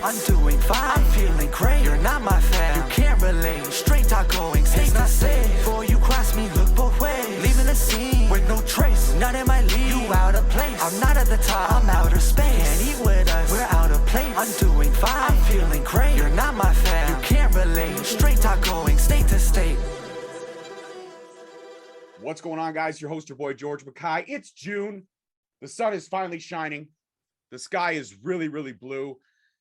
place. I'm doing fine, I'm feeling great. You're not my fan, you can't relate. Straight talk going, stay not safe. Before you cross me, look both ways. Leaving the scene with no trace. None in my league, you out of place. I'm not at the top, I'm outer space. Can't eat with us, we're out of place. I'm doing fine, I'm feeling great. You're not my fan, you can't relate. Straight talk going, state to state. What's going on, guys? Your host, your boy, George Mackay. It's June. The sun is finally shining. The sky is really, really blue.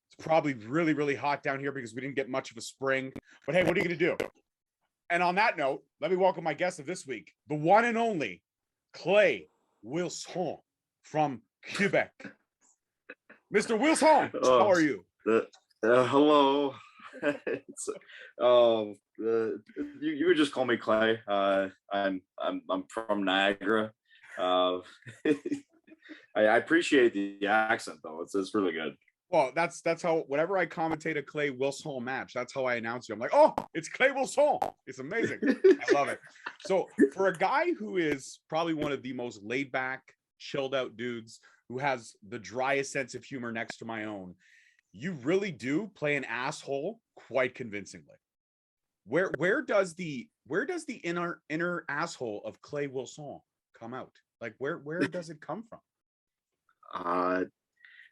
It's probably really, really hot down here because we didn't get much of a spring. But hey, what are you going to do? And on that note, let me welcome my guest of this week, the one and only Clay Wilson from Quebec. Mr. Wilson, how are you? Hello. You would just call me Clay. I'm from Niagara. I appreciate the accent though. It's really good. Well, that's how whenever I commentate a Clay Wilson match, that's how I announce you. I'm like, oh, it's Clay Wilson. It's amazing. I love it. So for a guy who is probably one of the most laid back, chilled out dudes, who has the driest sense of humor next to my own, you really do play an asshole quite convincingly. Where does the inner asshole of Clay Wilson come out? Like where does it come from?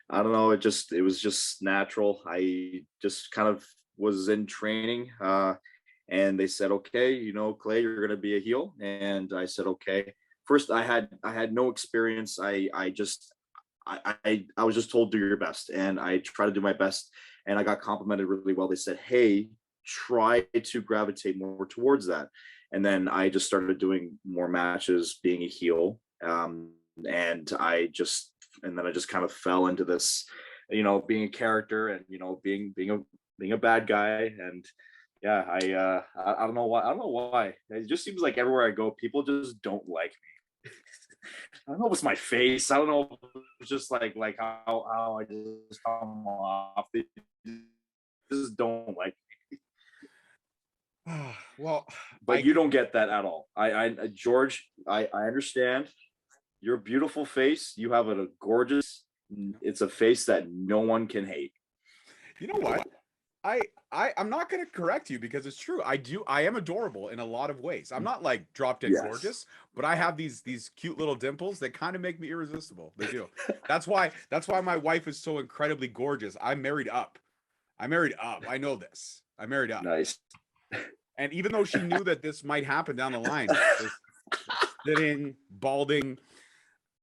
I don't know. It was just natural. I just kind of was in training, and they said, okay, Clay, you're gonna be a heel, and I said, okay. First, I had no experience. I was just told do your best, and I try to do my best, and I got complimented really well. They said, hey, try to gravitate more towards that. And then I just started doing more matches being a heel, and I just kind of fell into this, being a character and being a bad guy. And yeah, I don't know why. It just seems like everywhere I go, people just don't like me. I don't know if it's my face. I don't know if it's just like how I just come off. They just don't like me. Well, but you don't get that at all. George, I understand your beautiful face. You have a gorgeous. It's a face that no one can hate. You know what? I'm not going to correct you because it's true. I am adorable in a lot of ways. I'm not like drop dead gorgeous, but I have these cute little dimples that kind of make me irresistible. They do. That's why my wife is so incredibly gorgeous. I'm married up. I know this. I married up. Nice. And even though she knew that this might happen down the line, this sitting, balding,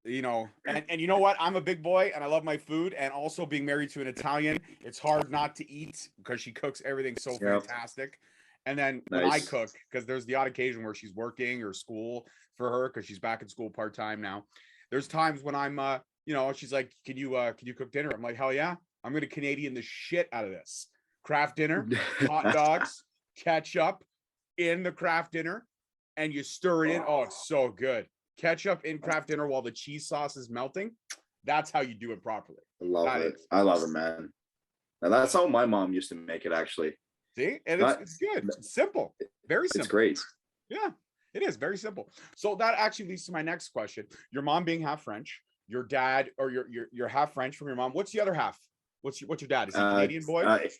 and you know what? I'm a big boy and I love my food, and also being married to an Italian, it's hard not to eat because she cooks everything so fantastic. And then when I cook, because there's the odd occasion where she's working or school for her because she's back in school part-time now. There's times when I'm she's like, can you cook dinner? I'm like, hell yeah, I'm gonna Canadian the shit out of this. Kraft dinner, hot dogs, ketchup in the Kraft dinner, and you stir it in. Oh, it's so good. Ketchup in Kraft dinner while the cheese sauce is melting. That's how you do it properly. I love it, man. Now that's how my mom used to make it, actually. See, and it's good. It's simple, very simple. It's great. Yeah, it is very simple. So that actually leads to my next question. Your mom being half French, your dad, or you're half French from your mom. What's the other half? What's your dad? Is he Canadian boy?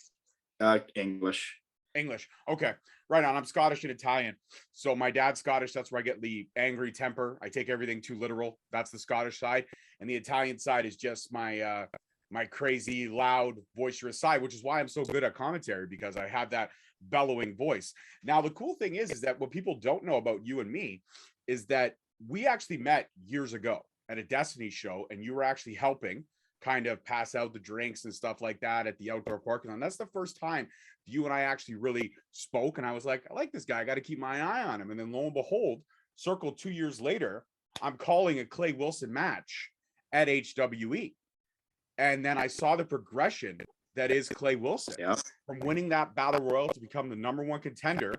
English. Okay. Right on. I'm Scottish and Italian. So my dad's Scottish. That's where I get the angry temper. I take everything too literal. That's the Scottish side. And the Italian side is just my my crazy, loud, boisterous side, which is why I'm so good at commentary, because I have that bellowing voice. Now, the cool thing is that what people don't know about you and me is that we actually met years ago at a Destiny show, and you were actually helping kind of pass out the drinks and stuff like that at the outdoor parking lot. And that's the first time you and I actually really spoke. And I was like, I like this guy. I got to keep my eye on him. And then lo and behold, circle 2 years later, I'm calling a Clay Wilson match at HWE. And then I saw the progression that is Clay Wilson from winning that battle royal to become the #1 contender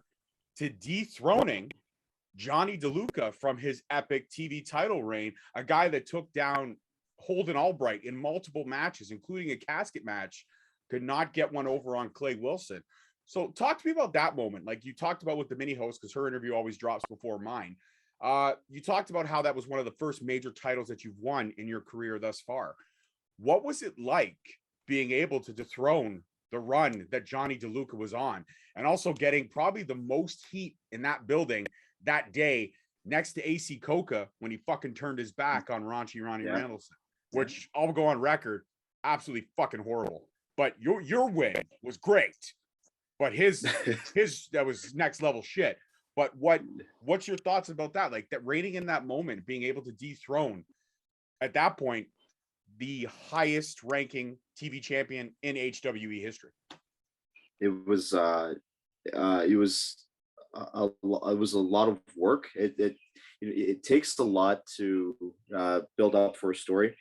to dethroning Johnny DeLuca from his epic TV title reign, a guy that took down Holden Albright in multiple matches, including a casket match, could not get one over on Clay Wilson. So talk to me about that moment. Like you talked about with the mini host, because her interview always drops before mine. You talked about how that was one of the first major titles that you've won in your career thus far. What was it like being able to dethrone the run that Johnny DeLuca was on, and also getting probably the most heat in that building that day next to AC Coca when he fucking turned his back on Raunchy Ronnie Randallson, which I'll go on record, absolutely fucking horrible. But your win was great, but his that was next level shit. But what's your thoughts about that? Like that reigning in that moment, being able to dethrone at that point the highest ranking TV champion in HWE history. It was it was a lot of work. It takes a lot to build up for a story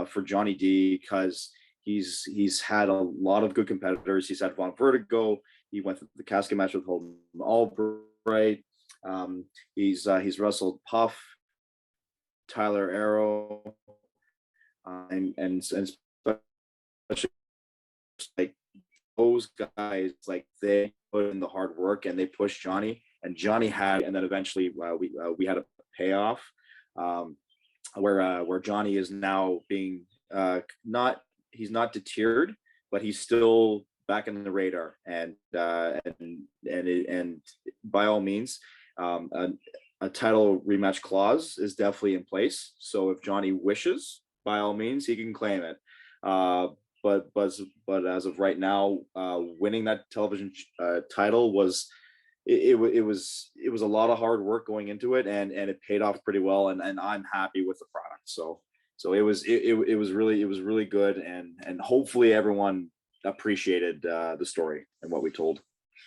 for Johnny D, because he's had a lot of good competitors. He's had Von Vertigo. He went through the casket match with Holden Albright. He's wrestled Puff, Tyler Arrow, and especially like those guys, like they put in the hard work and they pushed Johnny, and Johnny had, and then eventually we had a payoff where Johnny is now being he's not deterred, but he's still back in the radar, and by all means, a title rematch clause is definitely in place. So if Johnny wishes, by all means, he can claim it. But as of right now, winning that television title was it was a lot of hard work going into it, and it paid off pretty well, and I'm happy with the product. So it was really good, and hopefully everyone appreciated the story and what we told.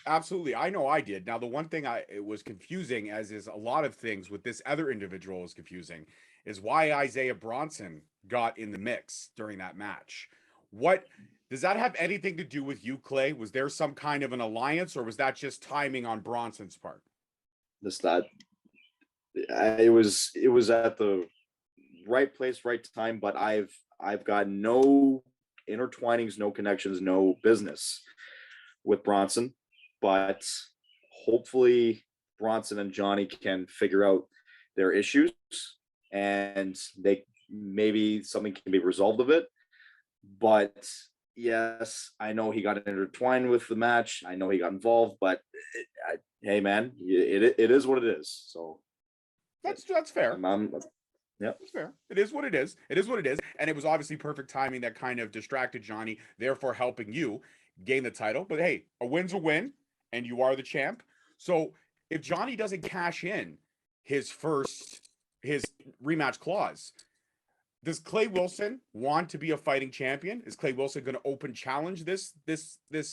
Absolutely. I know I did. Now, the one thing it was confusing, as is a lot of things with this other individual is confusing, is why Isaiah Bronson got in the mix during that match. What does that have anything to do with you, Clay? Was there some kind of an alliance, or was that just timing on Bronson's part? It was at the right place, right time, but I've got no intertwinings, no connections, no business with Bronson. But hopefully Bronson and Johnny can figure out their issues, and maybe something can be resolved of it. But yes, I know he got intertwined with the match. I know he got involved, but hey, man, it is what it is. So that's fair. Yeah, it's fair. It is what it is. It is what it is. And it was obviously perfect timing that kind of distracted Johnny, therefore helping you gain the title. But hey, a win's a win, and you are the champ. So if Johnny doesn't cash in his rematch clause, does Clay Wilson want to be a fighting champion? Is Clay Wilson going to open challenge this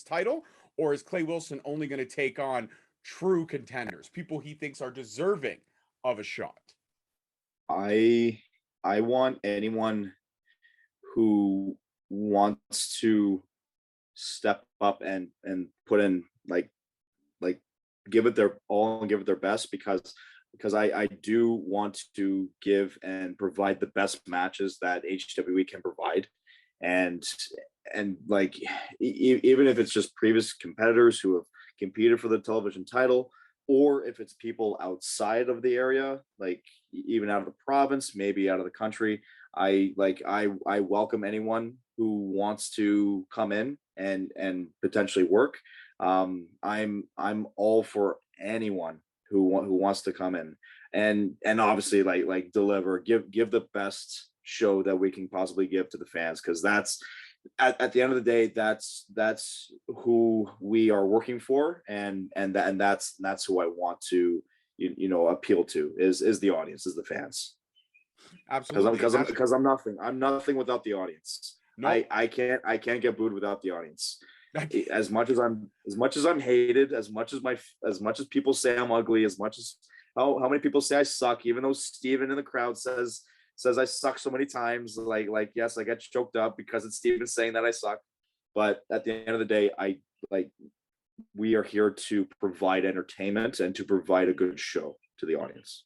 title, or is Clay Wilson only going to take on true contenders, people he thinks are deserving of a shot? I want anyone who wants to step up and put in like give it their all and give it their best, because I do want to give and provide the best matches that HWE can provide, and like even if it's just previous competitors who have competed for the television title, or if it's people outside of the area, like even out of the province, maybe out of the country, I welcome anyone who wants to come in and potentially work. I'm all for anyone who wants to come in and obviously like deliver, give the best show that we can possibly give to the fans, because that's at the end of the day, that's who we are working for, and that's who I want to appeal to is the audience, is the fans. Absolutely, because I'm nothing without the audience. Nope. I can't get booed without the audience. As much as I'm hated, as much as people say I'm ugly, as much as how many people say I suck, even though Steven in the crowd says I suck so many times, like yes, I get choked up because it's Steven saying that I suck, but at the end of the day, we are here to provide entertainment and to provide a good show to the audience.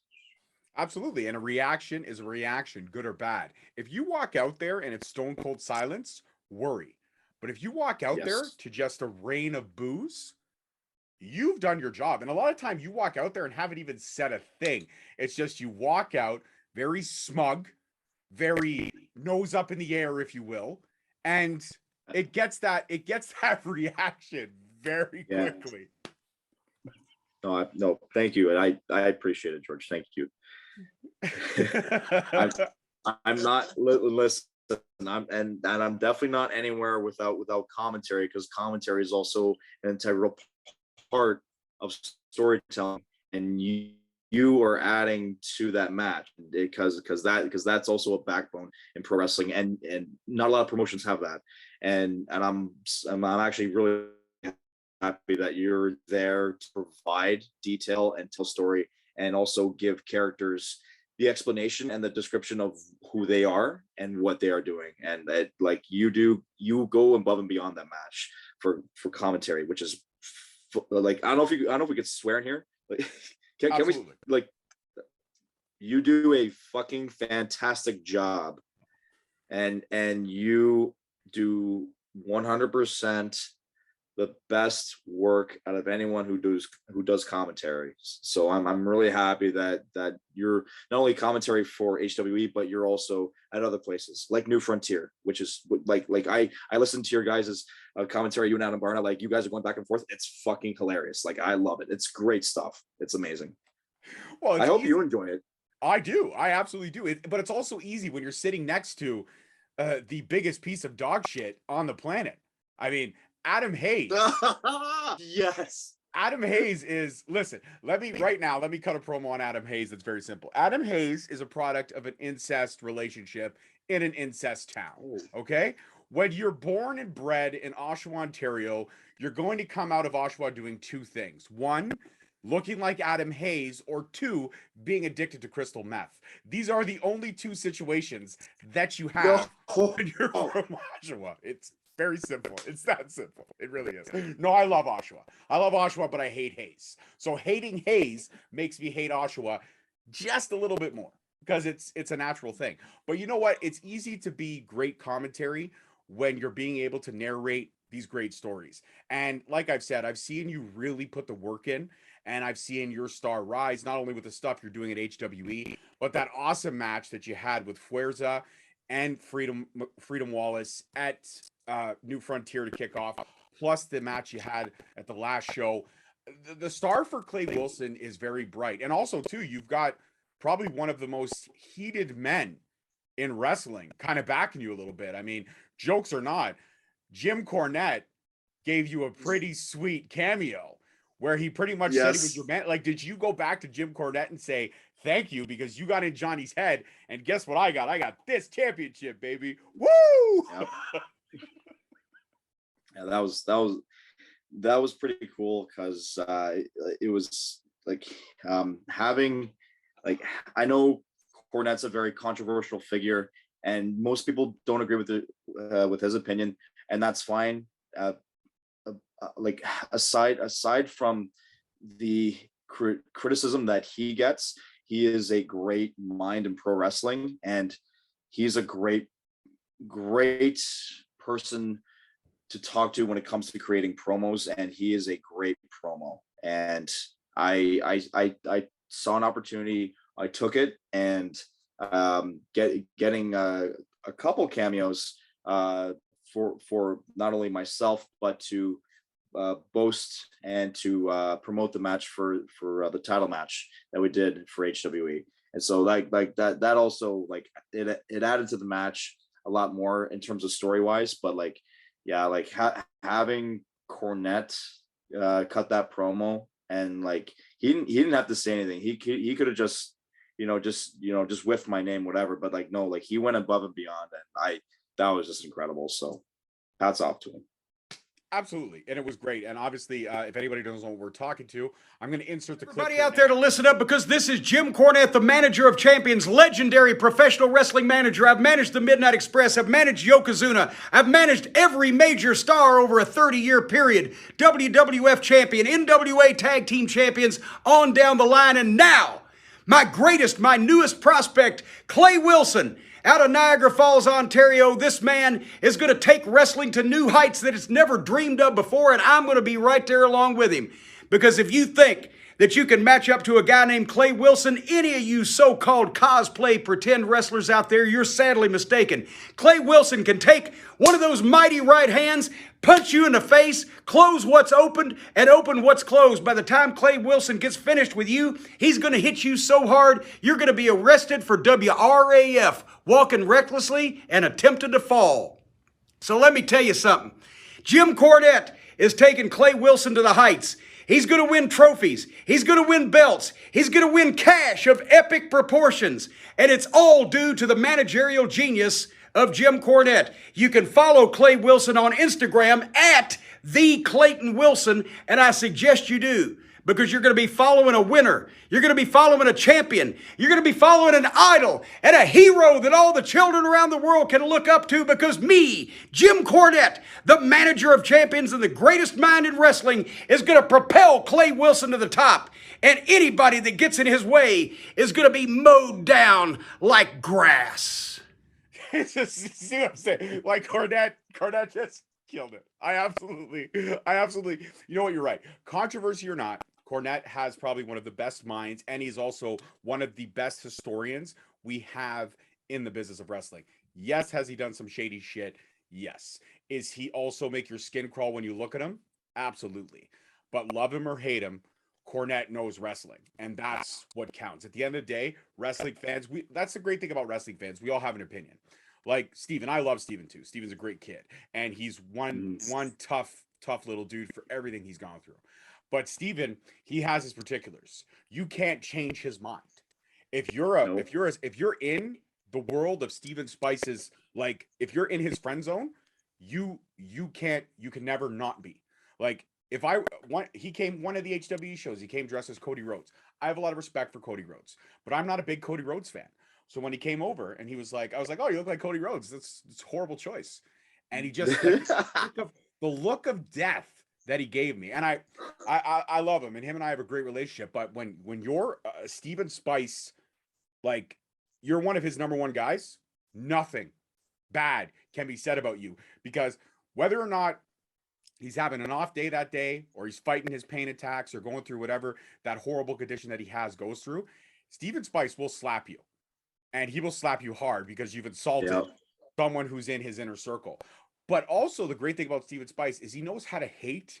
Absolutely. And a reaction is a reaction, good or bad. If you walk out there and it's stone cold silence, worry. But if you walk out there to just a rain of boos, you've done your job. And a lot of times you walk out there and haven't even said a thing. It's just you walk out very smug, very nose up in the air, if you will. And it gets that reaction very Yeah. quickly. No, thank you, and I appreciate it, George. Thank you. I'm not listen. I'm definitely not anywhere without commentary, because commentary is also an integral part of storytelling, and you are adding to that match because that's also a backbone in pro wrestling, and not a lot of promotions have that, and I'm actually really happy that you're there to provide detail and tell story, and also give characters the explanation and the description of who they are and what they are doing, and that, like, you go above and beyond that match for commentary, which is like, I don't know if we could swear in here. Like, can we, like, you do a fucking fantastic job, and you do 100% the best work out of anyone who does commentary. So I'm really happy that you're not only commentary for HWE, but you're also at other places like New Frontier, which is like I listen to your guys' commentary, you and Adam Barna, like, you guys are going back and forth. It's fucking hilarious. Like, I love it. It's great stuff. It's amazing. Well, I hope you enjoy it. I do. I absolutely do. But it's also easy when you're sitting next to the biggest piece of dog shit on the planet. I mean, Adam Hayes. Yes. Adam Hayes is, listen, let me cut a promo on Adam Hayes. That's very simple. Adam Hayes is a product of an incest relationship in an incest town. Okay? When you're born and bred in Oshawa, Ontario, you're going to come out of Oshawa doing two things. One, looking like Adam Hayes, or two, being addicted to crystal meth. These are the only two situations that you have when you're from Oshawa. It's very simple. It's that simple. It really is. No, I love Oshawa. I love Oshawa, but I hate Hayes. So hating Hayes makes me hate Oshawa just a little bit more, because it's a natural thing. But you know what? It's easy to be great commentary when you're being able to narrate these great stories. And like I've said, I've seen you really put the work in, and I've seen your star rise, not only with the stuff you're doing at HWE, but that awesome match that you had with Fuerza and Freedom Wallace at New Frontier to kick off, plus the match you had at the last show. The star for Clay Wilson is very bright. And also, too, you've got probably one of the most heated men in wrestling kind of backing you a little bit. I mean, jokes or not, Jim Cornette gave you a pretty sweet cameo where he pretty much said he was your man. Like, did you go back to Jim Cornette and say, thank you, because you got in Johnny's head, and guess what I got? I got this championship, baby. Woo! Yep. Yeah, that was pretty cool, because it was like having, like, I know Cornette's a very controversial figure, and most people don't agree with his opinion, and that's fine. Like, aside from the criticism that he gets, he is a great mind in pro wrestling, and he's a great person to talk to when it comes to creating promos, and he is a great promo. And I saw an opportunity, I took it, and getting a couple cameos for not only myself, but to boast and to promote the match for the title match that we did for HWE. And so like that also, like, it added to the match a lot more in terms of story wise. But like, yeah, like having Cornette cut that promo, and like he didn't have to say anything. He could have just whiffed my name, whatever. But like, no, like, he went above and beyond, and that was just incredible. So hats off to him. Absolutely. And it was great. And obviously, if anybody doesn't know what we're talking to, I'm going to insert the clip. Everybody out there to listen up, because this is Jim Cornette, the manager of champions, legendary professional wrestling manager. I've managed the Midnight Express. I've managed Yokozuna. I've managed every major star over a 30-year period. WWF champion, NWA tag team champions, on down the line. And now, my newest prospect, Clay Wilson, out of Niagara Falls, Ontario. This man is going to take wrestling to new heights that it's never dreamed of before, and I'm going to be right there along with him. Because if you think that you can match up to a guy named Clay Wilson? Any of you so-called cosplay pretend wrestlers out there, you're sadly mistaken. Clay Wilson can take one of those mighty right hands, punch you in the face, close what's opened, and open what's closed. By the time Clay Wilson gets finished with you, he's going to hit you so hard, you're going to be arrested for WRAF, walking recklessly and attempting to fall. So let me tell you something. Jim Cornette is taking Clay Wilson to the heights. He's going to win trophies. He's going to win belts. He's going to win cash of epic proportions. And it's all due to the managerial genius of Jim Cornette. You can follow Clay Wilson on Instagram at @TheClaytonWilson, and I suggest you do, because you're going to be following a winner. You're going to be following a champion. You're going to be following an idol and a hero that all the children around the world can look up to, because me, Jim Cornette, the manager of champions and the greatest mind in wrestling, is going to propel Clay Wilson to the top. And anybody that gets in his way is going to be mowed down like grass. It's just, see what I'm saying? Like Cornette just killed it. I absolutely, you know what, you're right. Controversy or not, Cornette has probably one of the best minds, and he's also one of the best historians we have in the business of wrestling. Yes, has he done some shady shit? Yes. Is he also make your skin crawl when you look at him? Absolutely. But love him or hate him, Cornette knows wrestling, and that's what counts. At the end of the day, wrestling fans, that's the great thing about wrestling fans. We all have an opinion. Like Steven, I love Steven too. Steven's a great kid, and he's one tough little dude for everything he's gone through. But Steven, he has his particulars. You can't change his mind. If you're in the world of Steven Spice's, like if you're in his friend zone, you can never not be. Like he came one of the HWE shows, he came dressed as Cody Rhodes. I have a lot of respect for Cody Rhodes, but I'm not a big Cody Rhodes fan. So when he came over and he was like, I was like, oh, you look like Cody Rhodes. It's a horrible choice. And he just like, the look of death that he gave me. And I love him, and him and I have a great relationship. But when you're Steven Spice, like you're one of his number one guys, nothing bad can be said about you, because whether or not he's having an off day that day, or he's fighting his pain attacks, or going through whatever that horrible condition that he goes through, Steven Spice will slap you. And he will slap you hard because you've insulted someone who's in his inner circle. But also the great thing about Steven Spice is he knows how to hate,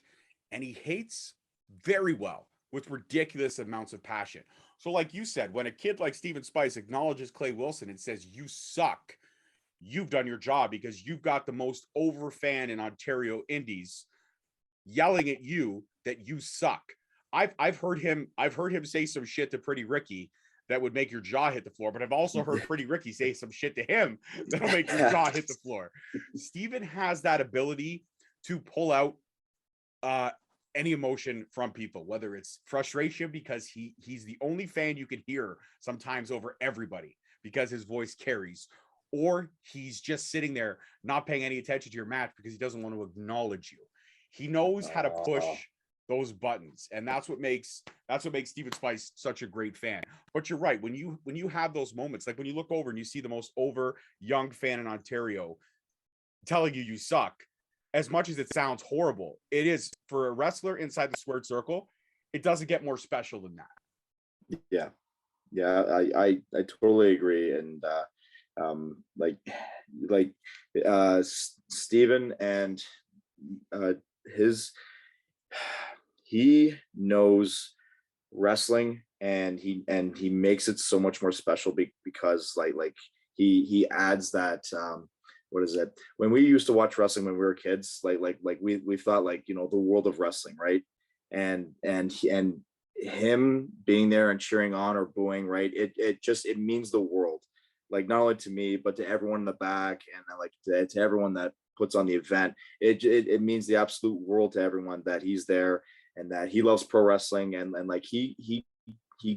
and he hates very well with ridiculous amounts of passion. So like you said, when a kid like Steven Spice acknowledges Clay Wilson and says, you suck, you've done your job, because you've got the most over fan in Ontario Indies yelling at you that you suck. I've heard him say some shit to Pretty Ricky that would make your jaw hit the floor, but I've also heard Pretty Ricky say some shit to him that'll make your jaw hit the floor. Steven has that ability to pull out any emotion from people, whether it's frustration because he's the only fan you can hear sometimes over everybody because his voice carries, or he's just sitting there not paying any attention to your match because he doesn't want to acknowledge you. He knows how to push those buttons, and that's what makes Steven Spice such a great fan. But you're right, when you have those moments, like when you look over and you see the most over young fan in Ontario telling you suck, as much as it sounds horrible, it is, for a wrestler inside the squared circle, it doesn't get more special than that. I totally agree. And Steven and he knows wrestling, and he makes it so much more special because he adds that what is it, when we used to watch wrestling when we were kids, we thought, like, you know, the world of wrestling, right? And him being there and cheering on or booing, right, it means the world, like not only to me but to everyone in the back, and like to everyone that puts on the event. It means the absolute world to everyone that he's there, and that he loves pro wrestling, and like he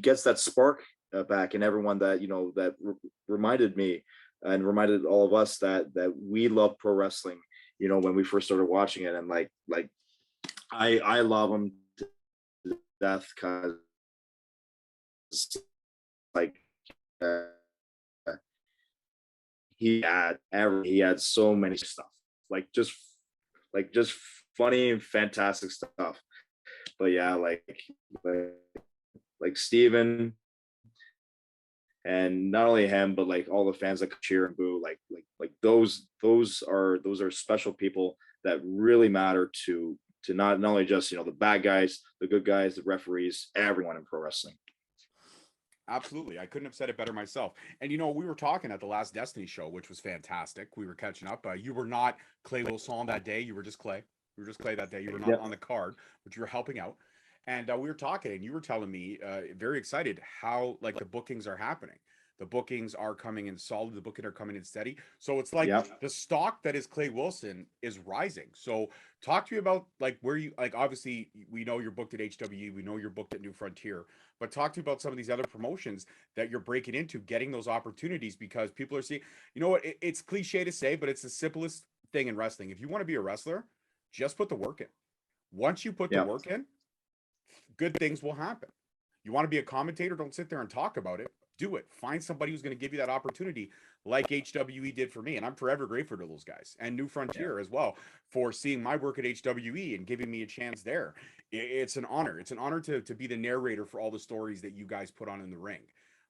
gets that spark back in everyone that, you know, that reminded me and reminded all of us that we love pro wrestling, you know, when we first started watching it. And like I love him to death, because like he had so many stuff, like just funny and fantastic stuff. But yeah, like like Steven, and not only him, but like all the fans that cheer and boo, like those are special people that really matter to not only just, you know, the bad guys, the good guys, the referees, everyone in pro wrestling. Absolutely. I couldn't have said it better myself. And you know, we were talking at the last Destiny show, which was fantastic. We were catching up. You were not Clay Wilson that day. You were just Clay. You were just Clay that day. You were not on the card, but you were helping out. And we were talking, and you were telling me, very excited, how like the bookings are happening. The bookings are coming in solid. The bookings are coming in steady. So it's like the stock that is Clay Wilson is rising. So talk to me about like where you, like, obviously we know you're booked at HWE. We know you're booked at New Frontier, but talk to me about some of these other promotions that you're breaking into, getting those opportunities, because people are seeing, you know what, it's cliche to say, but it's the simplest thing in wrestling. If you want to be a wrestler, just put the work in. Once you put the work in, good things will happen. You want to be a commentator, don't sit there and talk about it. Do it. Find somebody who's going to give you that opportunity, like HWE did for me. And I'm forever grateful to those guys, and New Frontier as well, for seeing my work at HWE and giving me a chance there. It's an honor. It's an honor to be the narrator for all the stories that you guys put on in the ring.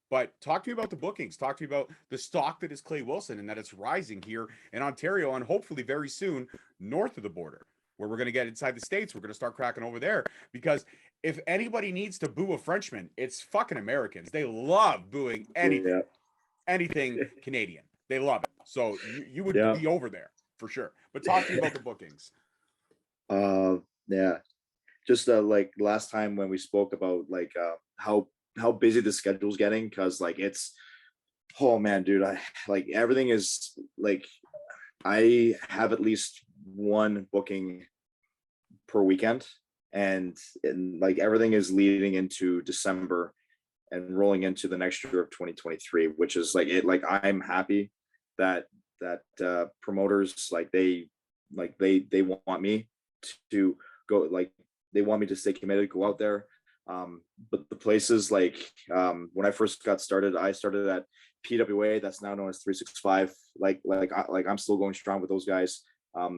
But talk to me about the bookings. Talk to me about the stock that is Clay Wilson, and that it's rising here in Ontario, and hopefully very soon north of the border, where we're going to get inside the States. We're going to start cracking over there, because if anybody needs to boo a Frenchman, it's fucking Americans. They love booing anything, anything Canadian. They love it. So you would be over there for sure. But talk to me about the bookings. Yeah. Just like last time when we spoke about like how busy the schedule's getting, because like it's, oh man, dude, I like everything is like, I have at least one booking per weekend, and like everything is leading into December and rolling into the next year of 2023, which is like it. Like I'm happy that promoters they want me to go, like they want me to stay committed, go out there. But the places like when I first got started, I started at PWA, that's now known as 365. I'm still going strong with those guys. I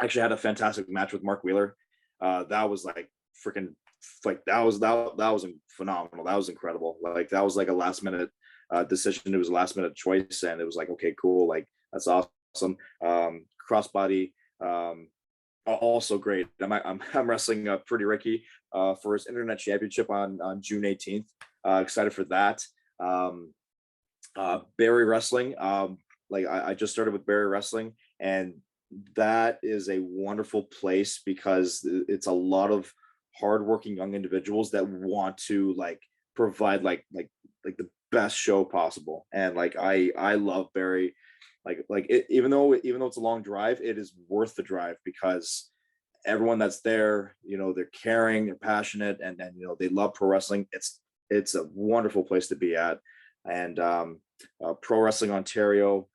actually had a fantastic match with Mark Wheeler. That was like freaking, like that was phenomenal. That was incredible. Like that was like a last minute decision. It was a last minute choice, and it was like, okay, cool, like that's awesome. Crossbody, also great. I'm wrestling Pretty Ricky for his internet championship on June 18th. Excited for that. Barry Wrestling, like I just started with Barry Wrestling, and that is a wonderful place because it's a lot of hardworking young individuals that want to like provide like the best show possible. And like I love Barry. Even though it's a long drive, it is worth the drive, because everyone that's there, you know, they're caring, they're passionate, and you know, they love pro wrestling. It's a wonderful place to be at. And Pro Wrestling Ontario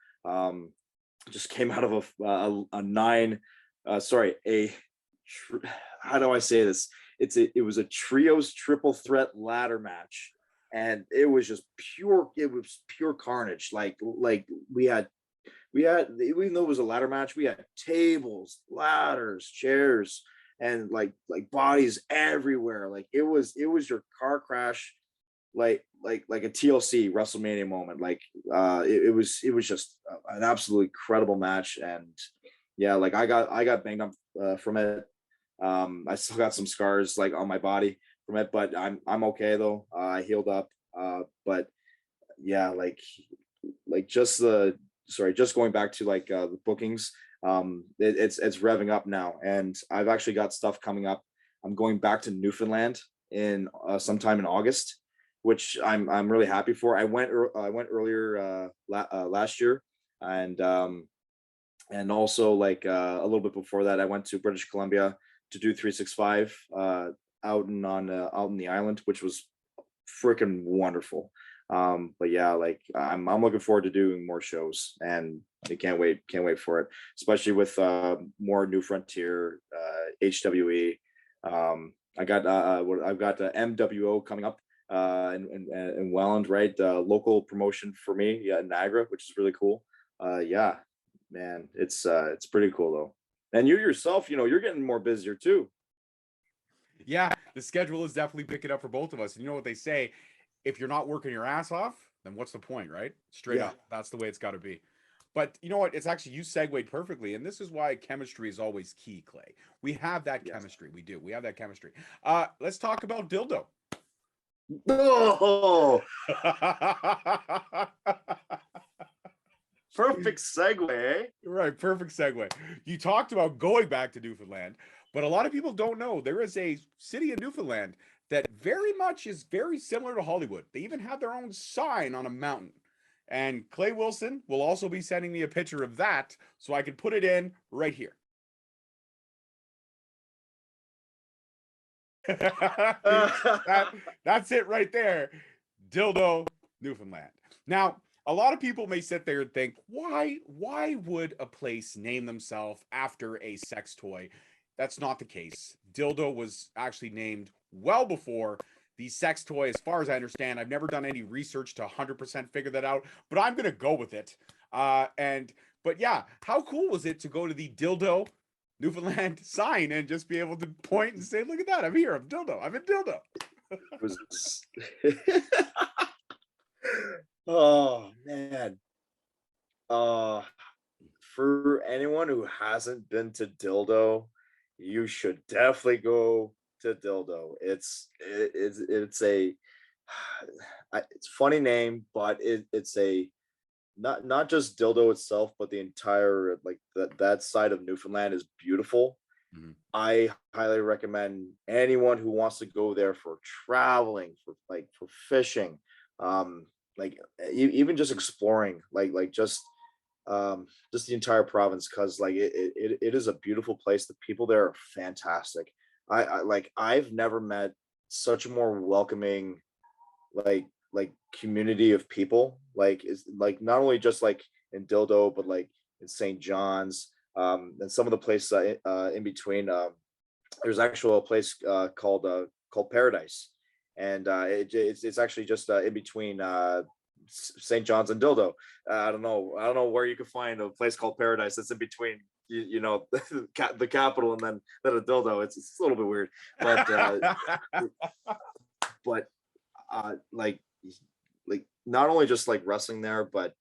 just came out of how do I say this? It was a trios triple threat ladder match, and it was pure carnage. Like we had, even though it was a ladder match, we had tables, ladders, chairs, and like bodies everywhere. Like it was your car crash, like a TLC WrestleMania moment. Like it was just an absolutely incredible match. And yeah, like I got banged up from it. I still got some scars like on my body from it, but I'm okay though. I healed up. But yeah, just going back to the bookings, it's revving up now, and I've actually got stuff coming up. I'm going back to Newfoundland in sometime in August, which I'm really happy for. I went earlier last year, and also a little bit before that, I went to British Columbia to do 365 out in the island, which was freaking wonderful. But yeah, like I'm looking forward to doing more shows, and I can't wait for it, especially with more New Frontier, HWE. I've got MWO coming up in Welland, right? Local promotion for me, in Niagara, which is really cool. Yeah, man, it's pretty cool though. And you yourself, you know, you're getting more busier too. Yeah, the schedule is definitely picking up for both of us. And you know what they say? If you're not working your ass off, then what's the point, right? Straight Yeah. up. That's the way it's got to be. But you know what? It's actually, you segued perfectly. And this is why chemistry is always key, Clay. We have that Yes. chemistry. We do. We have that chemistry. Let's talk about dildo. Oh, perfect segue, eh? Right, perfect segue. You talked about going back to Newfoundland, but a lot of people don't know there is a city in Newfoundland that very much is very similar to Hollywood. They even have their own sign on a mountain. And Clay Wilson will also be sending me a picture of that so I can put it in right here. That's it right there. Dildo, Newfoundland. Now, a lot of people may sit there and think, why would a place name themselves after a sex toy? That's not the case. Dildo was actually named well before the sex toy, as far as I understand. I've never done any research to 100% figure that out, but I'm gonna go with it. But yeah, how cool was it to go to the Dildo Newfoundland sign and just be able to point and say, look at that, I'm here, I'm dildo, I'm a dildo. It was oh man. For anyone who hasn't been to Dildo, you should definitely go to Dildo. It's a it's a funny name, but it's a not just Dildo itself, but the entire like that side of Newfoundland is beautiful. Mhm. I highly recommend anyone who wants to go there for traveling, for fishing, like even just exploring, just the entire province, because like it is a beautiful place. The people there are fantastic. I've never met such a more welcoming like community of people. Like is like not only just like in Dildo, but like in St. John's, and some of the places in between. There's actually a place called Paradise, and it's actually just in between St. John's and Dildo. I don't know where you can find a place called Paradise that's in between. The capital and then a Dildo. It's a little bit weird, but like not only just like wrestling there, but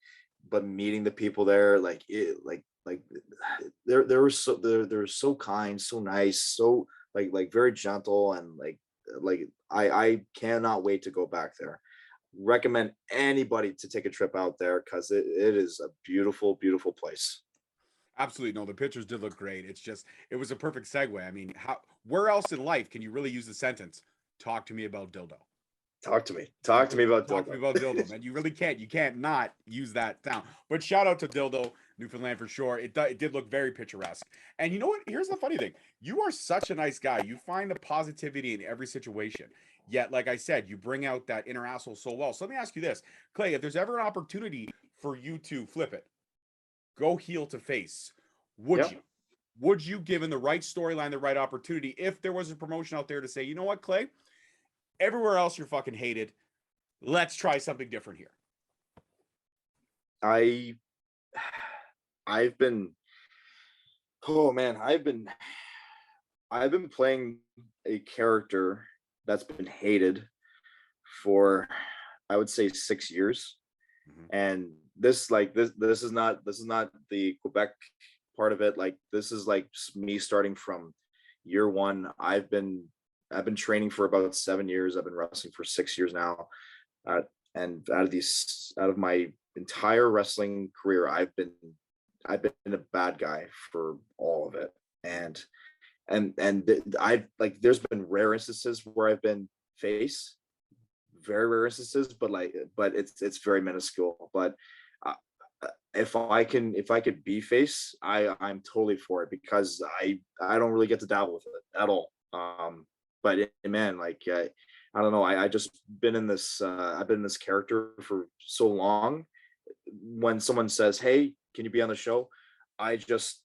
meeting the people there, they're so kind, so nice, so like very gentle, and I cannot wait to go back there. Recommend anybody to take a trip out there, because it is a beautiful place. Absolutely. No, the pictures did look great. It's just, it was a perfect segue. I mean, where else in life can you really use the sentence, talk to me about dildo? Talk to me about Talk to me about dildo, man. You really can't. You can't not use that sound. But shout out to Dildo, Newfoundland, for sure. It did look very picturesque. And you know what? Here's the funny thing. You are such a nice guy. You find the positivity in every situation. Yet, like I said, you bring out that inner asshole so well. So let me ask you this, Clay. If there's ever an opportunity for you to flip it, go heel to face, would Yep. you? Would you, given the right storyline, the right opportunity, if there was a promotion out there to say, you know what, Clay? Everywhere else you're fucking hated. Let's try something different here. I I've been oh man, I've been playing a character that's been hated for, I would say, 6 years. Mhm. And this is not the Quebec part of it. Like this is like me starting from year one. I've been training for about 7 years. I've been wrestling for 6 years now. And out of my entire wrestling career, I've been a bad guy for all of it. I've like there's been rare instances where I've been face, very rare instances, but it's very minuscule. But uh, if I could be face, I'm totally for it, because I don't really get to dabble with it at all. Man, I don't know. I just been in this. I've been in this character for so long. When someone says, "Hey, can you be on the show?" I just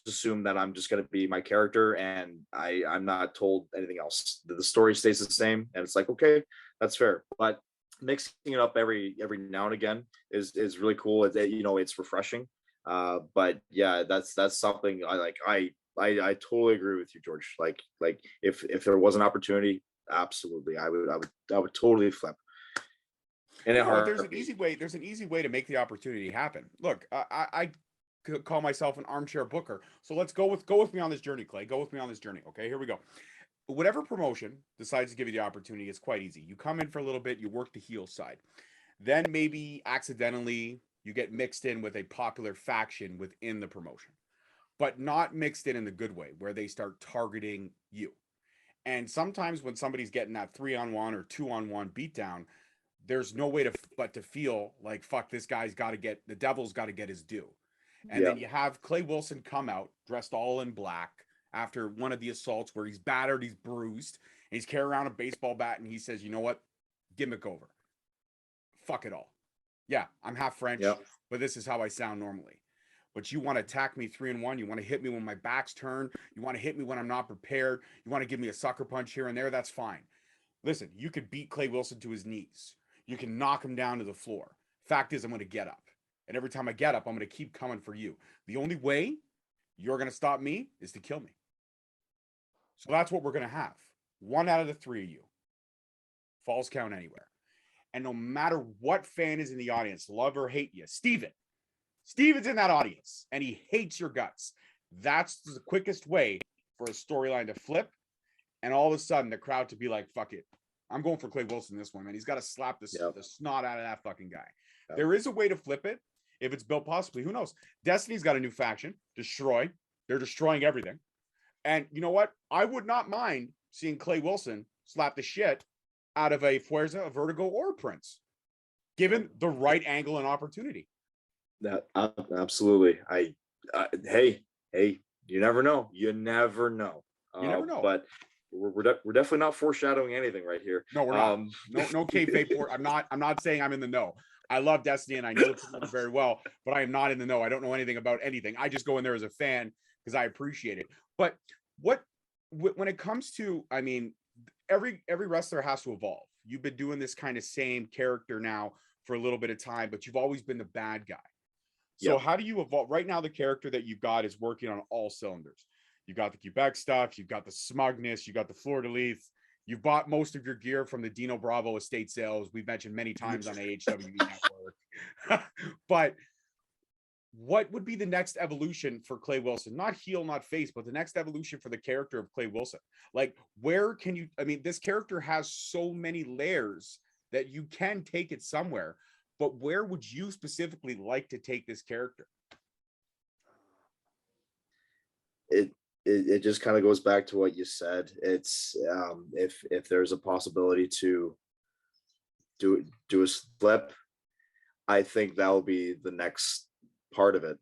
assume that I'm just going to be my character, and I'm not told anything else. The story stays the same, and it's like, okay, that's fair. But mixing it up every now and again is really cool. It's refreshing. But yeah, that's something I like. I totally agree with you, George. Like if there was an opportunity, absolutely, I would totally flip. In a No, there's an heartbeat. easy way. There's an easy way to make the opportunity happen. Look, I could call myself an armchair booker. So let's go with me on this journey, Clay. Go with me on this journey. Okay, here we go. Whatever promotion decides to give you the opportunity, it's quite easy. You come in for a little bit, you work the heel side. Then maybe accidentally you get mixed in with a popular faction within the promotion, but not mixed in the good way where they start targeting you. And sometimes when somebody's getting that 3-on-1 or 2-on-1 beatdown, there's no way to but to feel like fuck, this guy's got to get, the devil's got to get his due. And Yeah. then you have Clay Wilson come out dressed all in black after one of the assaults where he's battered, he's bruised, and he's carrying around a baseball bat, and he says, you know what, gimmick over, fuck it all. Yeah, I'm half French, Yep. but this is how I sound normally. But you want to attack me 3-1. You want to hit me when my back's turned. You want to hit me when I'm not prepared. You want to give me a sucker punch here and there. That's fine. Listen, you could beat Clay Wilson to his knees. You can knock him down to the floor. Fact is, I'm going to get up. And every time I get up, I'm going to keep coming for you. The only way you're going to stop me is to kill me. So that's what we're going to have. 1 out of the 3 of you. Falls count anywhere. And no matter what fan is in the audience, love or hate you, Steven's in that audience and he hates your guts. That's the quickest way for a storyline to flip. And all of a sudden the crowd to be like, fuck it. I'm going for Clay Wilson this one, man. He's got to slap the snot out of that fucking guy. Yep. There is a way to flip it. If it's built possibly, who knows? Destiny's got a new faction, Destroy. They're destroying everything. And you know what? I would not mind seeing Clay Wilson slap the shit out of a Fuerza, a Vertigo, or a Prince, given the right angle and opportunity. That absolutely. Hey, you never know. You never know. You never know. But we're definitely not foreshadowing anything right here. No, we're not. No kayfabe. I'm not saying I'm in the know. I love Destiny and I know it very well, but I am not in the know. I don't know anything about anything. I just go in there as a fan because I appreciate it. But when it comes to, I mean, every wrestler has to evolve. You've been doing this kind of same character now for a little bit of time, but you've always been the bad guy. So how do you evolve? Right now, the character that you've got is working on all cylinders. You got the Quebec stuff, you've got the smugness, you got the fleur-de-lis. You've bought most of your gear from the Dino Bravo estate sales. We've mentioned many times on AHWE Network. But what would be the next evolution for Clay Wilson? Not heel, not face, but the next evolution for the character of Clay Wilson. Like, where can you, I mean, this character has so many layers that you can take it somewhere, but where would you specifically like to take this character? It just kind of goes back to what you said. It's if there's a possibility to do a flip, I think that will be the next part of it.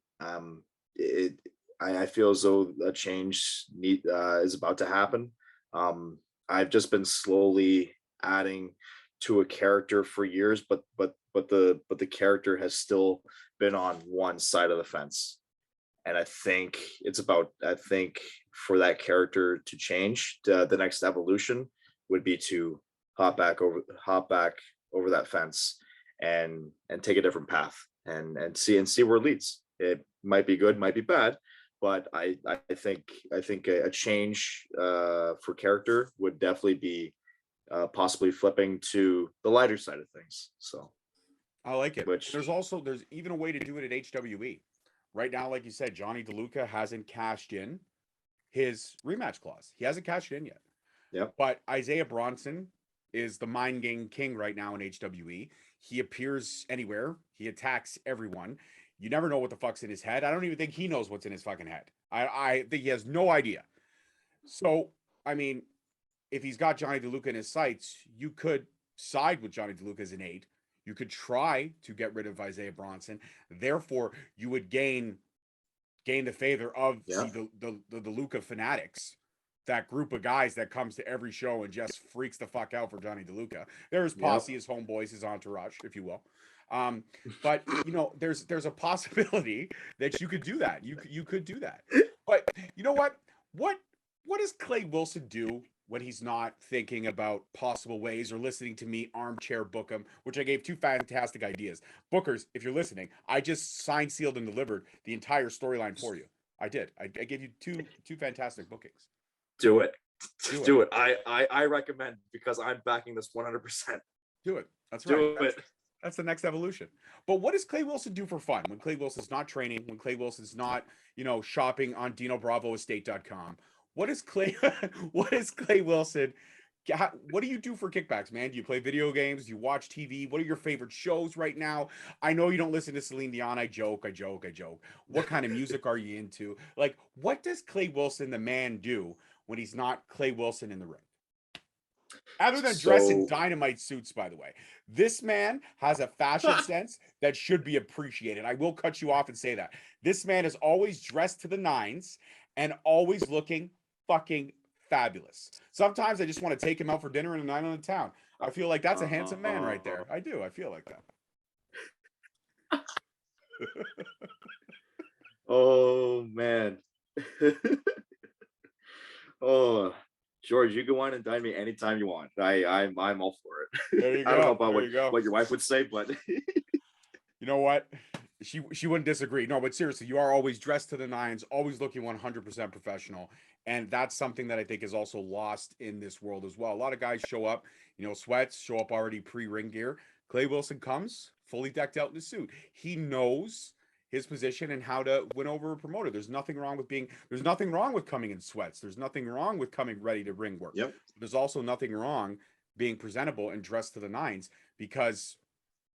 I feel as though a change is about to happen. I've just been slowly adding to a character for years, but the character has still been on one side of the fence. And I think for that character to change, the next evolution would be to hop back over that fence and take a different path and see where it leads. It might be good, might be bad, but I think a change for character would definitely be possibly flipping to the lighter side of things. So I like it. There's even a way to do it at HWE. Right now, like you said, Johnny DeLuca hasn't cashed in his rematch clause. He hasn't cashed in yet. Yep. But Isaiah Bronson is the mind game king right now in HWE. He appears anywhere. He attacks everyone. You never know what the fuck's in his head. I don't even think he knows what's in his fucking head. I think he has no idea. So, I mean, if he's got Johnny DeLuca in his sights, you could side with Johnny DeLuca as an 8. You could try to get rid of Isaiah Bronson. Therefore, you would gain the favor of the DeLuca fanatics, that group of guys that comes to every show and just freaks the fuck out for Johnny DeLuca. There's posse, his homeboys, his entourage, if you will. But you know, there's a possibility that you could do that. You could do that. But you know what? What does Clay Wilson do when he's not thinking about possible ways or listening to me armchair book him, which I gave 2 fantastic ideas. Bookers, if you're listening, I just signed, sealed, and delivered the entire storyline for you. I did. I gave you two fantastic bookings. Do it. Do Do it. I recommend, because I'm backing this 100%. Do it. That's right. Do it. That's the next evolution. But what does Clay Wilson do for fun when Clay Wilson's not training, when Clay Wilson's not, shopping on DinoBravoEstate.com? What is Clay Wilson? What do you do for kickbacks, man? Do you play video games? Do you watch TV? What are your favorite shows right now? I know you don't listen to Celine Dion. I joke. What kind of music are you into? Like, what does Clay Wilson, the man, do when he's not Clay Wilson in the ring? Other than dress in dynamite suits, by the way. This man has a fashion sense that should be appreciated. I will cut you off and say that. This man is always dressed to the nines and always looking fucking fabulous. Sometimes I just want to take him out for dinner in a night on the town. I feel like that's a handsome man right there. I do. I feel like that. Oh, man. Oh, George, you can wine and dine me anytime you want. I'm all for it. There you go. I don't know about what your wife would say, but you know what? She wouldn't disagree. No, but seriously, you are always dressed to the nines, always looking 100% professional. And that's something that I think is also lost in this world as well. A lot of guys show up, sweats, show up already pre-ring gear. Clay Wilson comes fully decked out in a suit. He knows his position and how to win over a promoter. There's nothing wrong with coming in sweats. There's nothing wrong with coming ready to ring work. Yep. There's also nothing wrong being presentable and dressed to the nines, because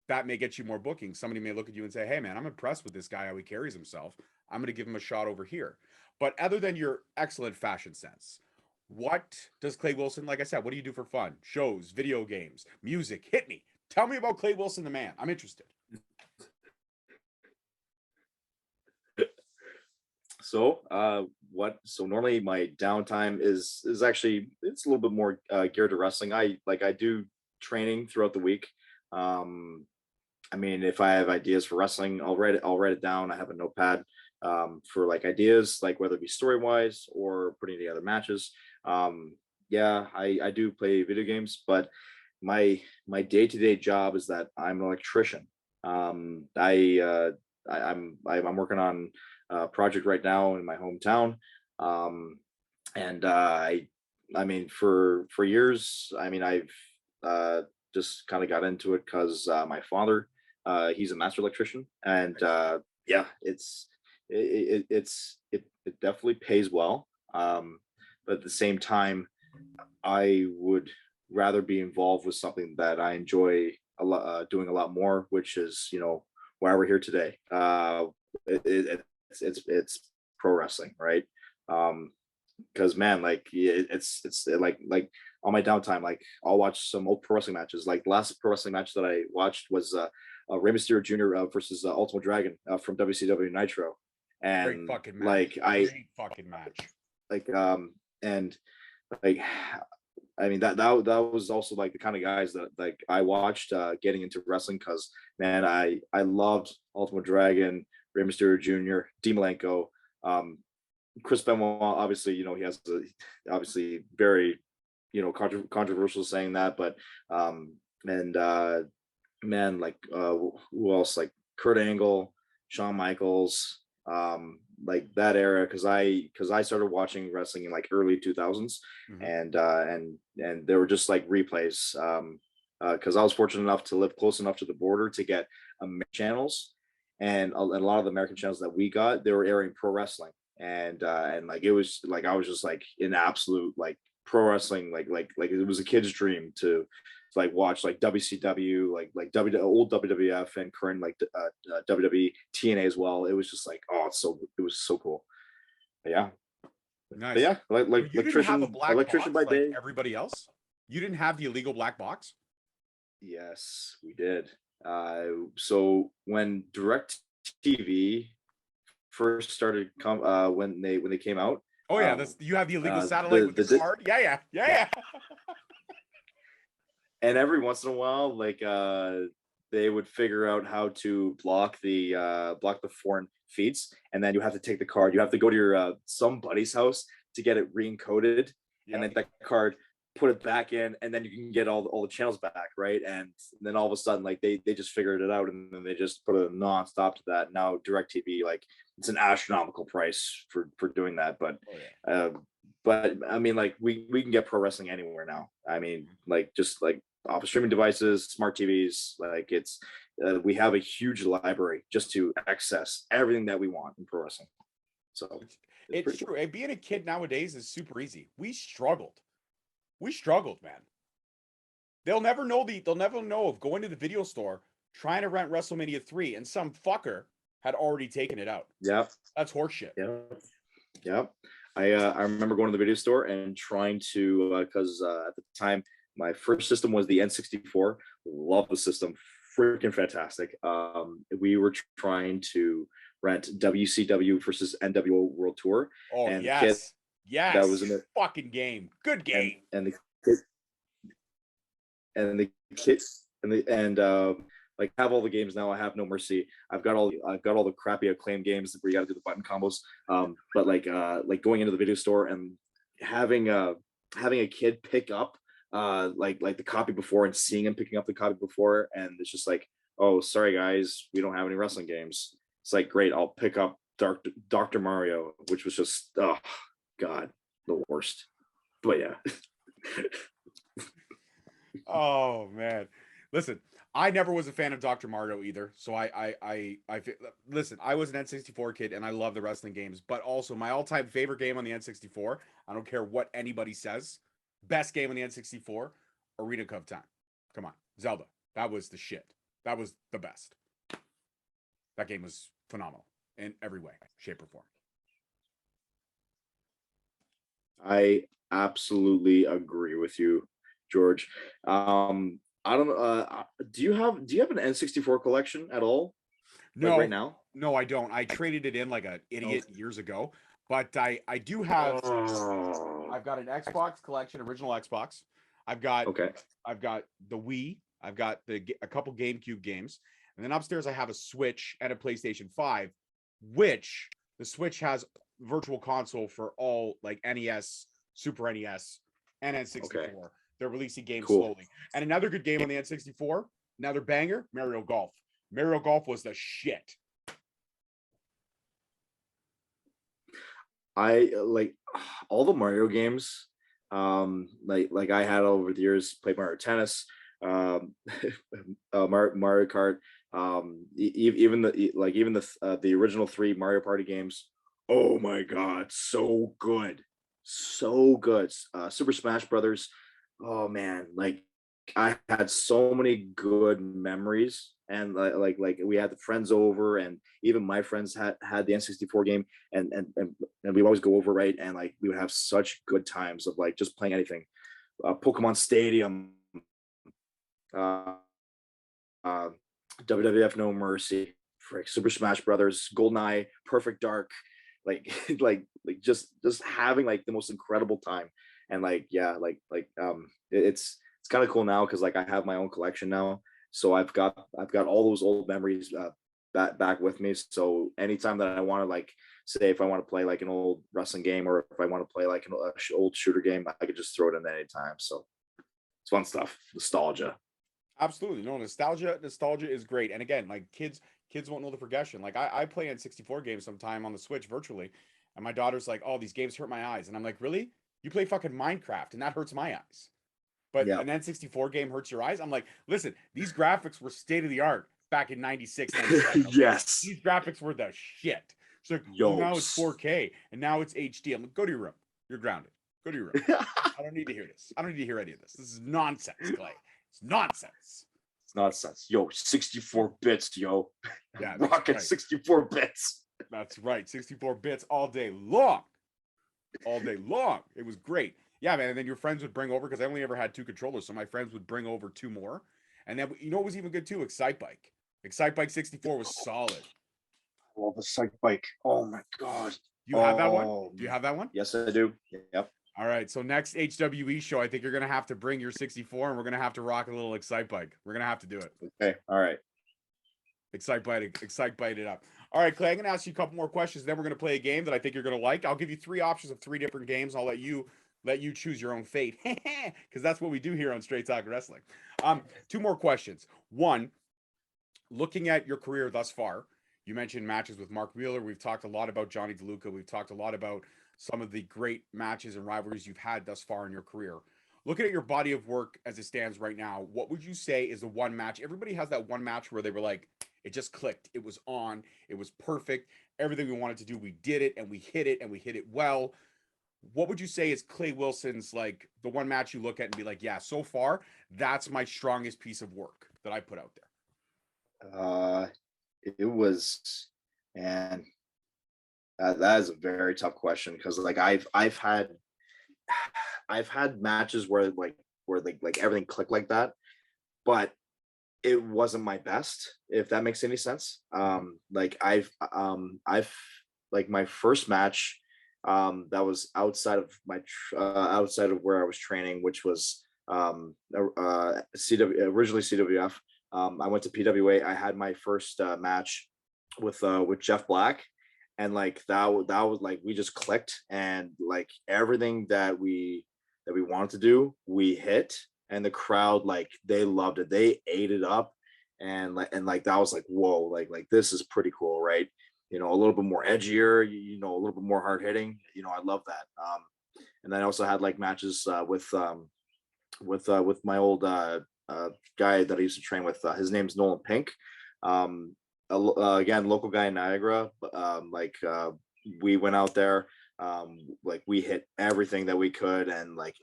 that may get you more bookings. Somebody may look at you and say, hey man, I'm impressed with this guy, how he carries himself. I'm going to give him a shot over here. But other than your excellent fashion sense, what does Clay Wilson, like I said, what do you do for fun? Shows, video games, music, hit me. Tell me about Clay Wilson, the man. I'm interested. So normally my downtime is actually, it's a little bit more geared to wrestling. I do training throughout the week. I mean, if I have ideas for wrestling, I'll write it down. I have a notepad for like ideas, like whether it be story wise or putting together matches. Yeah, I do play video games, but my day-to-day job is that I'm an electrician. I'm working on a project right now in my hometown. And I mean, for years, I mean, I've just kind of got into it because my father, he's a master electrician, and yeah, it definitely pays well. But at the same time, I would rather be involved with something that I enjoy a lot, doing a lot more, which is, why we're here today. It's pro wrestling, right? Because man, like it's like on my downtime, like I'll watch some old pro wrestling matches. Like the last pro wrestling match that I watched was Rey Mysterio Jr. Versus Ultimate Dragon from WCW Nitro, and Great fucking match. like Great fucking match. Like and like I mean that was also like the kind of guys that like I watched getting into wrestling, because man, I loved Ultimate Dragon, Rey Mysterio Jr., Dean Malenko, Chris Benoit. Obviously, he has obviously very controversial saying that, but man, like who else, like Kurt Angle, Shawn Michaels, like that era, because I started watching wrestling in like early 2000s. Mhm. And there were just like replays, because I was fortunate enough to live close enough to the border to get American channels, and a lot of the American channels that we got, they were airing pro wrestling, and like it was like I was just like in absolute like pro wrestling, like it was a kid's dream to like watch like WCW, like old WWF and current like WWE, TNA as well. It was just like, oh, it was so cool. But yeah. Nice. But yeah, like You didn't have a black electrician box by day. like everybody else? You didn't have the illegal black box? Yes, we did. So when Direct TV first started when they came out. Oh yeah, you have the illegal satellite with the card? Yeah. And every once in a while, like they would figure out how to block the foreign feeds, and then you have to take the card. You have to go to your some buddy's house to get it re-encoded, and then that card put it back in, and then you can get all the channels back, right? And then all of a sudden, like they just figured it out, and then they just put a non-stop to that. Now DirecTV, like it's an astronomical price for doing that, but I mean, like we can get pro wrestling anywhere now. I mean, like just like off of streaming devices, smart TVs, like it's we have a huge library just to access everything that we want in pro wrestling. So it's true. And being a kid nowadays is super easy. We struggled, man. They'll never know of going to the video store, trying to rent WrestleMania 3, and some fucker had already taken it out. Yeah, that's horseshit. Yeah. I remember going to the video store and trying to because at the time my first system was the N64. Love the system, freaking fantastic. We were trying to rent WCW versus NWO World Tour. Oh, and yes, that was in the fucking game. Good game. And the kids like have all the games now. I have No Mercy. I've got all the crappy Acclaim games where you got to do the button combos. But like going into the video store and having a kid pick up like the copy before, and seeing him picking up the copy before, and it's just like, oh, sorry guys, we don't have any wrestling games. It's like, great, I'll pick up Dr. Mario, which was just, oh god, the worst. But yeah. Oh man, listen, I never was a fan of Dr. Mario either. So listen, I was an N64 kid and I love the wrestling games, but also my all-time favorite game on the N64, I don't care what anybody says, best game on the N64, Arena of Time. Come on, Zelda. That was the shit. That was the best. That game was phenomenal in every way, shape, or form. I absolutely agree with you, George. I don't know. Do you have an N64 collection at all? No, like right now? No, I don't. I traded it in like an idiot years ago, but I do have. I've got an Xbox collection, original Xbox. I've got the Wii. I've got a couple GameCube games, and then upstairs I have a Switch and a PlayStation 5, which the Switch has virtual console for all like NES, Super NES, and N64. Okay. They're releasing games slowly. And another good game on the N64, another banger, Mario Golf. Mario Golf was the shit. I like all the Mario games. Like I had over the years, played Mario Tennis, Mario Kart, even the original 3 Mario Party games. Oh my god, so good. Super Smash Brothers. Oh man, like I had so many good memories, and like we had the friends over, and even my friends had the N64 game, and we always go over, right, and like we would have such good times of like just playing anything. Pokemon Stadium, WWF No Mercy, Super Smash Brothers, GoldenEye, Perfect Dark, like just having like the most incredible time. And like it's kind of cool now because like I have my own collection now, so I've got all those old memories back with me. So anytime that I want to, like, say if I want to play like an old wrestling game, or if I want to play like an old shooter game, I could just throw it in at any time. So it's fun stuff. Nostalgia. Absolutely. No, nostalgia is great. And again, like kids won't know the progression. Like I play N64 games sometime on the Switch virtually, and my daughter's like, oh, these games hurt my eyes. And I'm like, really? You play fucking Minecraft and that hurts my eyes. But an N64 game hurts your eyes? I'm like, listen, these graphics were state of the art back in 96, 97. Yes. These graphics were the shit. So like, well, now it's 4K and now it's HD. I'm like, go to your room. You're grounded. Go to your room. I don't need to hear this. I don't need to hear any of this. This is nonsense, Clay. It's nonsense. It's nonsense. Yo, 64 bits, yo. Yeah. Rocking 64 bits. That's right. 64 bits all day long. All day long. It was great. Yeah, man. And then your friends would bring over, because I only ever had 2 controllers, so my friends would bring over 2 more. And then, you know what was even good too? Excitebike. Excitebike 64 was solid. I love the Excitebike. Oh my god. You have that one? Do you have that one? Yes, I do. Yep. All right. So next HWE show, I think you're gonna have to bring your 64, and we're gonna have to rock a little Excitebike. We're gonna have to do it. Okay. All right. Excitebike it up. All right, Clay, I'm going to ask you a couple more questions. Then we're going to play a game that I think you're going to like. I'll give you 3 options of 3 different games. I'll let you let you choose your own fate, because that's what we do here on Straight Talk Wrestling. Two more questions. One, looking at your career thus far, you mentioned matches with Mark Wheeler. We've talked a lot about Johnny DeLuca. We've talked a lot about some of the great matches and rivalries you've had thus far in your career. Looking at your body of work as it stands right now, what would you say is the one match? Everybody has that one match where they were like, it just clicked. It was on. It was perfect. Everything we wanted to do, we did it, and we hit it, and we hit it well. What would you say is Clay Wilson's, like, the one match you look at and be like, yeah, so far, that's my strongest piece of work that I put out there? It was, and that is a very tough question, because like I've had matches where like everything clicked like that, but it wasn't my best, if that makes any sense. Like I've like my first match that was outside of outside of where I was training, which was originally CWF. I went to PWA. I had my first match with Jeff Black, and like that was like, we just clicked, and like everything that we wanted to do, we hit, and the crowd, like, they loved it. They ate it up, and like that was like, whoa, like this is pretty cool, right? You know, a little bit more edgier, you know, a little bit more hard hitting. You know, I love that. And then I also had like matches with my old guy that I used to train with. His name's Nolan Pink. Again, local guy in Niagara. We went out there. Like we hit everything that we could, and like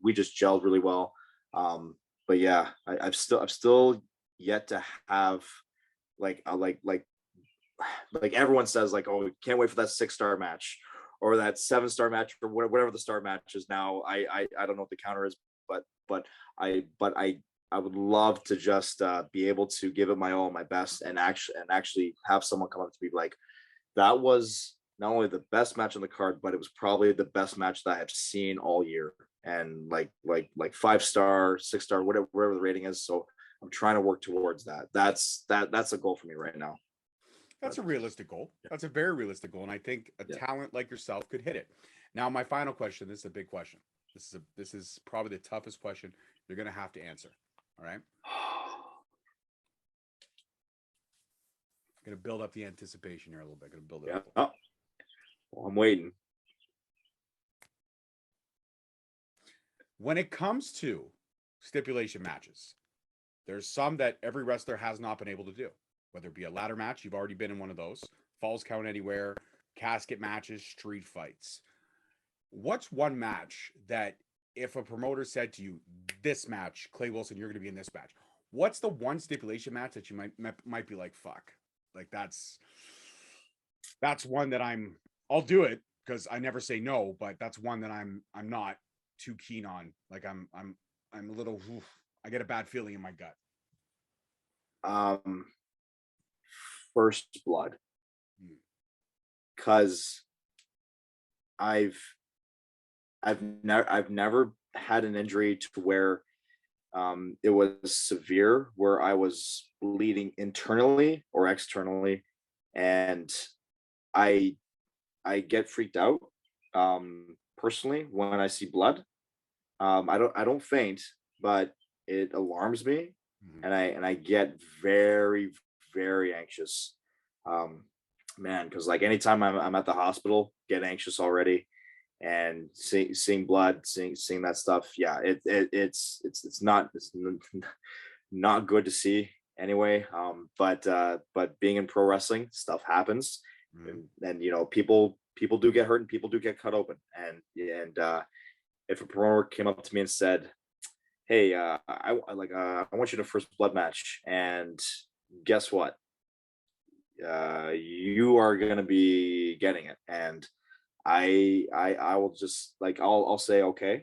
we just gelled really well. But yeah, I've still yet to have like everyone says, like, oh, can't wait for that 6-star match or that 7-star match or whatever the star match is now. I don't know what the counter is, but I would love to just be able to give it my all, my best, and actually have someone come up to me like, that was not only the best match on the card, but it was probably the best match that I have seen all year. And like 5-star, 6-star, whatever the rating is. So I'm trying to work towards that. That's a goal for me right now. That's a realistic goal. That's a very realistic goal. And I think a talent like yourself could hit it. Now, my final question, this is a big question. This is probably the toughest question you're going to have to answer. All right. Going to build up the anticipation here a little bit. Going to build it up. Oh, well, I'm waiting. When it comes to stipulation matches, there's some that every wrestler has not been able to do. Whether it be a ladder match, you've already been in one of those. Falls count anywhere, casket matches, street fights. What's one match that if a promoter said to you, this match, Clay Wilson, you're going to be in this match, what's the one stipulation match that you might be like, fuck, like that's one that I'll do it because I never say no, but that's one that I'm not too keen on. Like I'm a little, I get a bad feeling in my gut. First Blood, because I've never had an injury to where it was severe, where I was bleeding internally or externally, and I get freaked out personally when I see blood. I don't faint, but it alarms me, and I get very, very anxious, man, because like anytime I'm at the hospital, get anxious already, and seeing blood, seeing that stuff, yeah, it's not good to see anyway. But being in pro wrestling, stuff happens, and you know, people do get hurt and people do get cut open, and if a promoter came up to me and said, hey, I want you to first blood match, and guess what? You are gonna be getting it, and I will just like I'll say okay.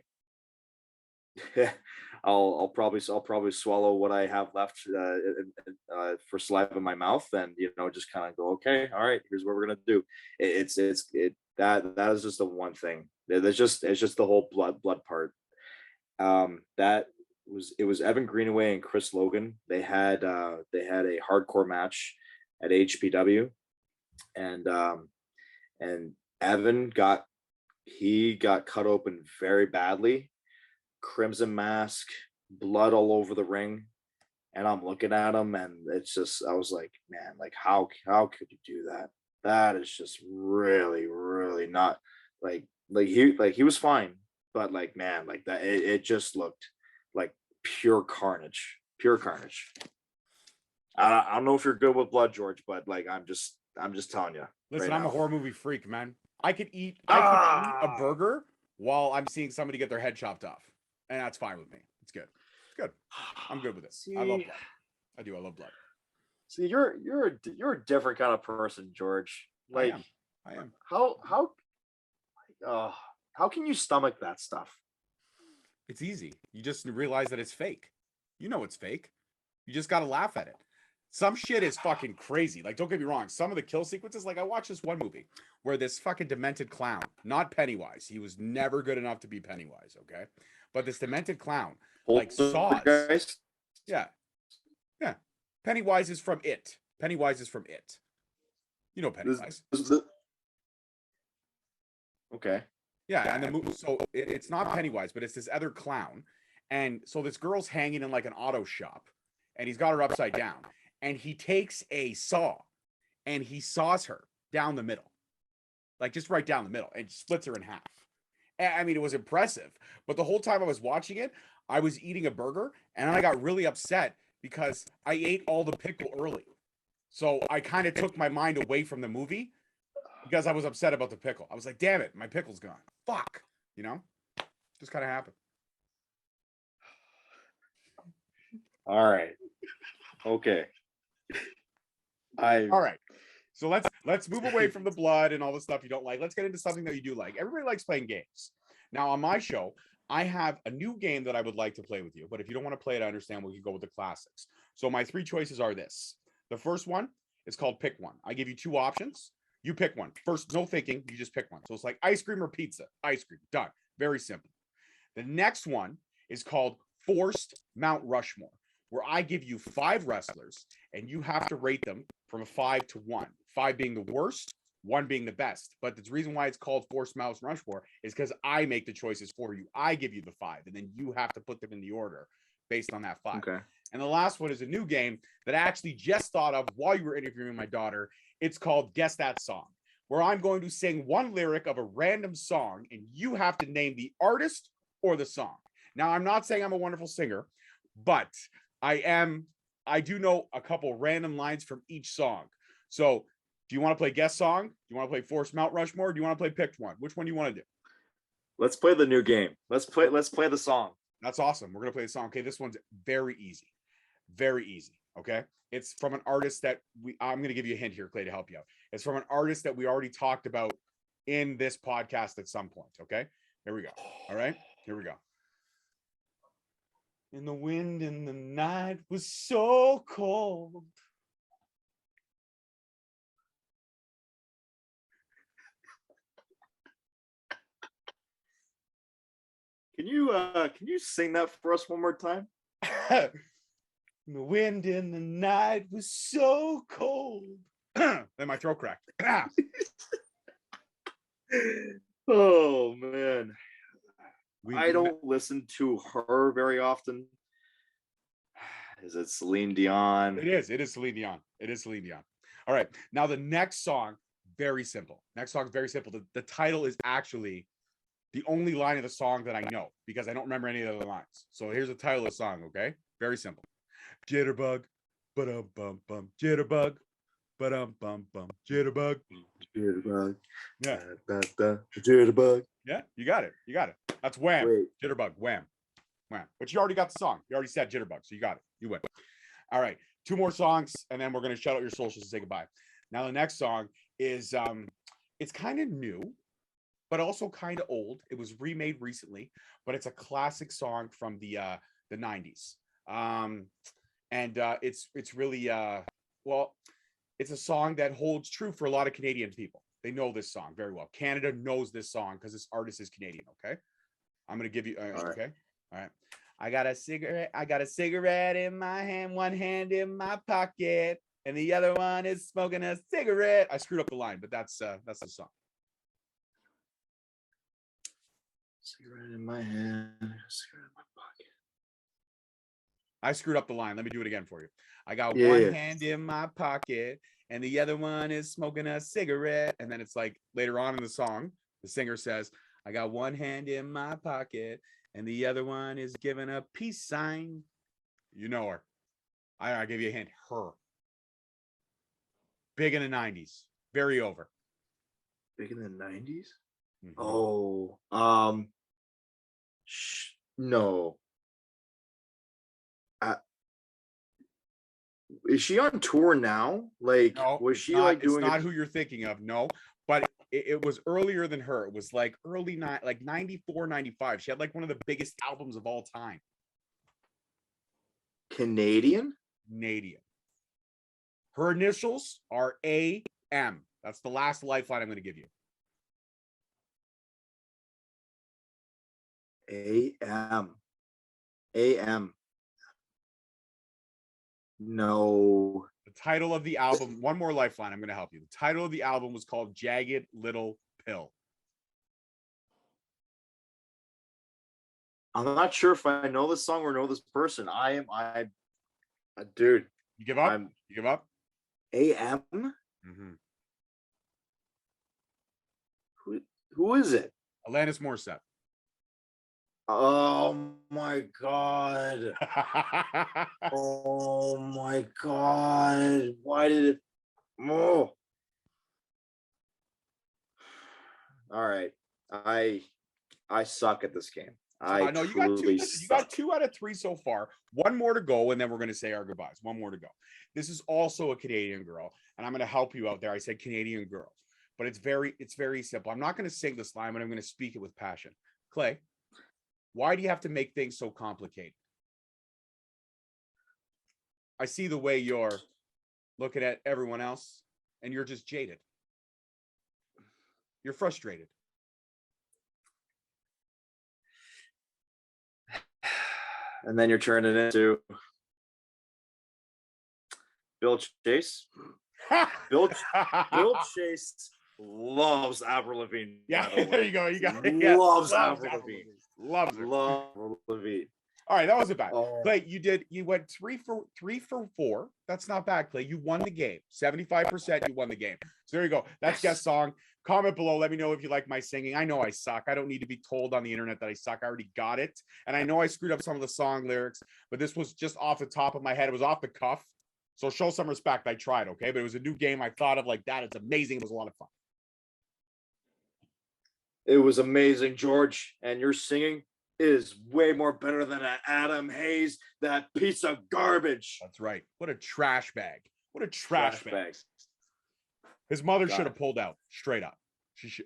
I'll probably swallow what I have left for saliva in my mouth, and you know, just kind of go, okay, all right, here's what we're gonna do. That is just the one thing. It's just the whole blood part. It was Evan Greenaway and Chris Logan. They had a hardcore match at HPW, and Evan got he got cut open very badly, crimson mask, blood all over the ring. And I'm looking at him, and it's just, I was like, man, like how could you do that? That is just really, really not like he was fine, but like man, like that it just looked like pure carnage, pure carnage. I don't know if you're good with blood, George, but like I'm just telling you. Listen, right I'm now. a horror movie freak, man. I could eat a burger while I'm seeing somebody get their head chopped off, and that's fine with me. It's good. It's good. I'm good with it. I love blood. I do. I love blood. See, you're a different kind of person, George. Like I am. How can you stomach that stuff? It's easy. You just realize that it's fake. You know it's fake. You just got to laugh at it. Some shit is fucking crazy. Like, don't get me wrong. Some of the kill sequences, like I watched this one movie where this fucking demented clown, not Pennywise. He was never good enough to be Pennywise, okay? But this demented clown, like saws. Yeah. Yeah. Pennywise is from It. Pennywise is from It. You know Pennywise. Okay. Yeah, and the movie, so it's not Pennywise, but it's this other clown. And so this girl's hanging in like an auto shop, and he's got her upside down. And he takes a saw and he saws her down the middle, like just right down the middle, and splits her in half. And, I mean, it was impressive. But the whole time I was watching it, I was eating a burger, and I got really upset because I ate all the pickle early. So I kind of took my mind away from the movie because I was upset about the pickle. I was like, damn it, my pickle's gone. Fuck. You know? Just kind of happened. All right. Okay. All right. So let's move away from the blood and all the stuff you don't like. Let's get into something that you do like. Everybody likes playing games. Now on my show, I have a new game that I would like to play with you. But if you don't want to play it, I understand. We can go with the classics. So my three choices are this. The first one is called Pick One. I give you two options. You pick one. First, no thinking. You just pick one. So it's like ice cream or pizza. Ice cream. Done. Very simple. The next one is called Forced Mount Rushmore, where I give you 5 wrestlers and you have to rate them from a 5 to 1. 5 being the worst, 1 being the best. But the reason why it's called Forced Mount Rushmore is because I make the choices for you. I give you the 5, and then you have to put them in the order based on that 5. Okay. And the last one is a new game that I actually just thought of while you were interviewing my daughter. It's called Guess That Song, where I'm going to sing one lyric of a random song, and you have to name the artist or the song. Now, I'm not saying I'm a wonderful singer, but I do know a couple random lines from each song. So do you want to play guess song? Do you want to play Forced Mount Rushmore? Do you want to play picked one? Which one do you want to do? Let's play the new game. Let's play the song. That's awesome. We're going to play the song. Okay, this one's very easy. Very easy. Okay. It's from an artist that I'm going to give you a hint here, Clay, to help you out. It's from an artist that we already talked about in this podcast at some point. Okay. Here we go. All right. Here we go. And the wind in the night was so cold. Can you sing that for us one more time? The wind in the night was so cold. Then my throat cracked. Oh man. I don't listen to her very often. Is it Celine Dion? It is Celine Dion. It is Celine Dion. All right. Now the next song, very simple. Next song is very simple. The title is actually the only line of the song that I know because I don't remember any of the lines. So here's the title of the song, okay? Very simple. Jitterbug, ba-dum-bum-bum, jitterbug, ba-dum-bum-bum, jitterbug. Jitterbug. Yeah. Jitterbug. Yeah, you got it. You got it. That's Wham. Wait. Jitterbug, Wham. Wham. But you already got the song. You already said Jitterbug, so you got it. You win. All right. 2 more songs, and then we're going to shout out your socials and say goodbye. Now, the next song is, it's kind of new, but also kind of old. It was remade recently, but it's a classic song from the 90s. It's really, well, it's a song that holds true for a lot of Canadian people. They know this song very well. Canada knows this song because this artist is Canadian, okay? I'm going to give you, okay? All right. I got a cigarette in my hand, one hand in my pocket, and the other one is smoking a cigarette. I screwed up the line, but that's the song. Cigarette in my hand, cigarette in my pocket. I screwed up the line. Let me do it again for you. I got Yeah, one yeah. hand in my pocket and the other one is smoking a cigarette. And then it's like later on in the song, the singer says, I got one hand in my pocket and the other one is giving a peace sign. You know her. I give you a hint. Her. Big in the 90s. Very over. Big in the 90s? Mhm. Oh, no. Is she on tour now? Like, No, was it's she not, like it's doing not it? who you're thinking of. No, but it was earlier than her. It was like like 94, 95. She had like one of the biggest albums of all time. Canadian? Canadian. Her initials are AM. That's the last lifeline I'm going to give you. AM. AM. No. The title of the album, one more lifeline, I'm going to help you. The title of the album was called Jagged Little Pill. I'm not sure if I know this song or know this person. Dude. You give up? I'm You give up? AM? Mm-hmm. Who is it? Alanis Morissette. Oh my god. Oh my god. Why did it oh. All right. I suck at this game. I know truly you got 2 out of 3 so far. One more to go, and then we're going to say our goodbyes. One more to go. This is also a Canadian girl, and I'm going to help you out there. I said Canadian girl, but it's very simple. I'm not going to sing this line, but I'm going to speak it with passion. Clay, why do you have to make things so complicated? I see the way you're looking at everyone else, and you're just jaded. You're frustrated. And then you're turning into Bill Chase. Bill Chase loves Avril Lavigne. Yeah, by the way. there you go. You got it. Yeah. Loves Avril Lavigne. Loves her. Loves Avril Lavigne. All right, that wasn't bad. Oh. Clay, you went 3 for 4. That's not bad, Clay. You won the game. 75%, you won the game. So there you go. That's guest song. Comment below. Let me know if you like my singing. I know I suck. I don't need to be told on the internet that I suck. I already got it. And I know I screwed up some of the song lyrics, but this was just off the top of my head. It was off the cuff. So show some respect. I tried, okay? But it was a new game. I thought of like that. It's amazing. It was a lot of fun. It was amazing, George. And your singing is way more better than Adam Hayes, that piece of garbage. That's right. What a trash bag. What a trash bag. Bags. His mother God. should have pulled out straight up.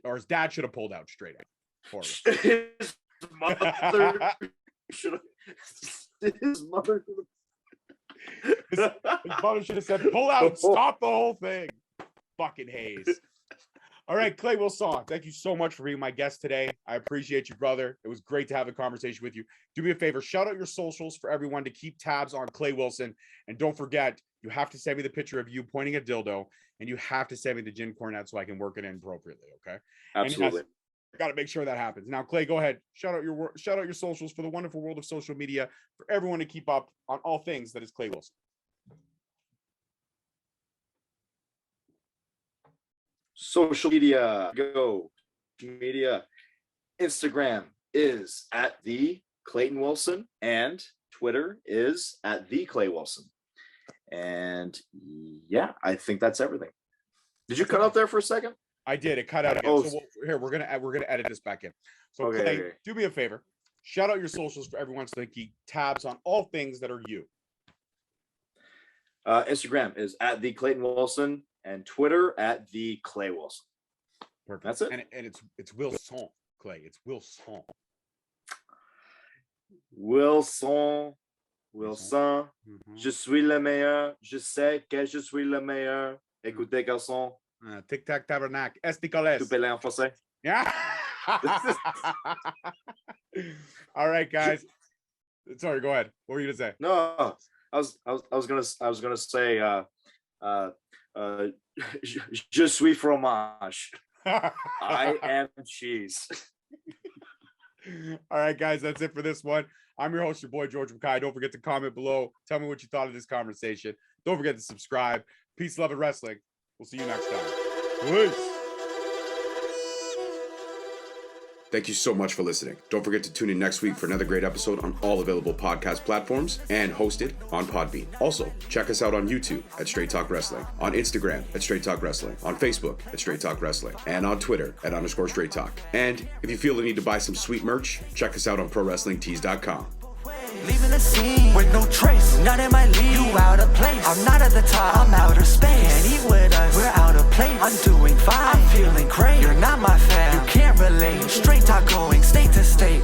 Or his dad should have pulled out straight up. Forward. His mother should have. His mother. His mother should have said, pull out, stop the whole thing. Fucking Hayes. All right, Clay Wilson, thank you so much for being my guest today. I appreciate you, brother. It was great to have a conversation with you. Do me a favor, shout out your socials for everyone to keep tabs on Clay Wilson. And don't forget, you have to send me the picture of you pointing a dildo, and you have to send me the Jim Cornette so I can work it in appropriately, okay? Absolutely. Got to make sure that happens. Now, Clay, go ahead. Shout out your socials for the wonderful world of social media for everyone to keep up on all things that is Clay Wilson. Social media, Instagram is at the Clayton Wilson, and Twitter is at the Clay Wilson. And yeah, I think that's everything. Did you cut out there for a second? I did. It cut out again. Oh. So we're gonna edit this back in. So Okay, Clay, okay. do me a favor. Shout out your socials for everyone so they keep tabs on all things that are you. Instagram is at the Clayton Wilson, and Twitter at the Clay Wilson. Perfect. That's it. And it's Wilson, Clay. It's Wilson. Wilson. Mhm. Je suis le meilleur. Je sais que je suis le meilleur. Écoutez, garçon. Tic Tac Tabernacle. Esticoles. Tu peux aller en français? Yeah. All right, guys. Sorry, go ahead. What were you gonna say? No, I was gonna say je suis fromage. I am cheese. All right, guys, that's it for this one. I'm your host, your boy, George McKay. Don't forget to comment below. Tell me what you thought of this conversation. Don't forget to subscribe. Peace, love, and wrestling. We'll see you next time. Peace. Thank you so much for listening. Don't forget to tune in next week for another great episode on all available podcast platforms and hosted on Podbean. Also, check us out on YouTube at Straight Talk Wrestling, on Instagram at Straight Talk Wrestling, on Facebook at Straight Talk Wrestling, and on Twitter at _Straight Talk. And if you feel the need to buy some sweet merch, check us out on ProWrestlingTees.com. Leaving the scene with no trace, not in my league. You out of place. I'm not at the top. I'm outer space. Can't eat with us. We're out of place. I'm doing fine. I'm feeling great. You're not my fan. You can't relate. Straight talk going state to state.